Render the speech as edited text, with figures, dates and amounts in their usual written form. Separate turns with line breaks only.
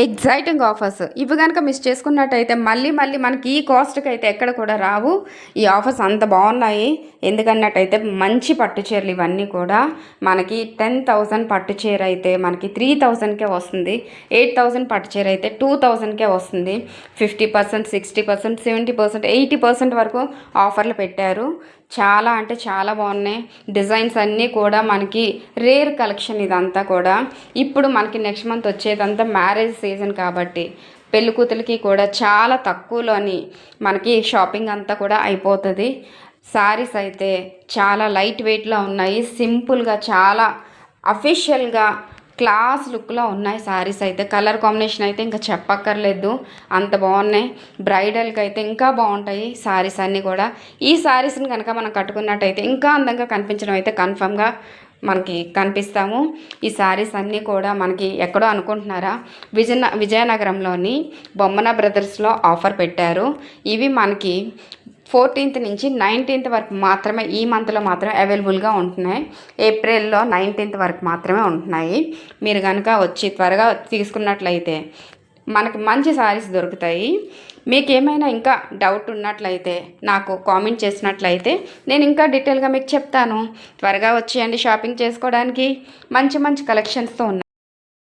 Exciting offers ఇవి కనుక miss చేసుకున్నట్టయితే మళ్ళీ మళ్ళీ మనకి ఈ కాస్ట్కి అయితే ఎక్కడ కూడా రావు. ఈ ఆఫర్స్ అంత బాగున్నాయి. ఎందుకన్నట్టయితే మంచి పట్టు చీరలు ఇవన్నీ కూడా మనకి 10,000 పట్టు చీర అయితే మనకి 3,000కే వస్తుంది. 8,000 పట్టు చీర అయితే 2,000కే వస్తుంది. 50%, 60%, 70%, 80% వరకు ఆఫర్లు పెట్టారు. చాలా అంటే చాలా బాగున్నాయి. డిజైన్స్ అన్నీ కూడా మనకి రేర్ కలెక్షన్ ఇదంతా కూడా. ఇప్పుడు మనకి నెక్స్ట్ మంత్ వచ్చేదంతా మ్యారేజ్ సీజన్ కాబట్టి పెళ్లి కూతురికి కూడా చాలా తక్కువలోని మనకి షాపింగ్ అంతా కూడా అయిపోతుంది. శారీస్ అయితే చాలా లైట్ వెయిట్లో ఉన్నాయి. సింపుల్గా చాలా అఫీషియల్గా క్లాస్ లుక్లో ఉన్నాయి శారీస్ అయితే. కలర్ కాంబినేషన్ అయితే ఇంకా చెప్పక్కర్లేదు, అంత బాగున్నాయి. బ్రైడల్కి అయితే ఇంకా బాగుంటాయి శారీస్ అన్నీ కూడా. ఈ శారీస్ని కనుక మనం కట్టుకున్నట్టయితే ఇంకా అందంగా కనిపించడం అయితే కన్ఫర్మ్గా మనకి కనిపిస్తాము. ఈ శారీస్ అన్నీ కూడా మనకి ఎక్కడో అనుకుంటున్నారా, విజయనగరంలోని బొమ్మన బ్రదర్స్లో ఆఫర్ పెట్టారు. ఇవి మనకి 14th నుంచి 19th వరకు మాత్రమే, ఈ మంత్లో మాత్రమే అవైలబుల్గా ఉంటున్నాయి. ఏప్రిల్లో 19th వరకు మాత్రమే ఉంటున్నాయి. మీరు కనుక వచ్చి త్వరగా తీసుకున్నట్లయితే మనకి మంచి శారీస్ దొరుకుతాయి. మీకు ఏమైనా ఇంకా డౌట్ ఉన్నట్లయితే నాకు కామెంట్ చేసినట్లయితే నేను ఇంకా డీటెయిల్గా మీకు చెప్తాను. త్వరగా వచ్చేయండి షాపింగ్ చేసుకోవడానికి. మంచి మంచి కలెక్షన్స్తో ఉన్నాయి.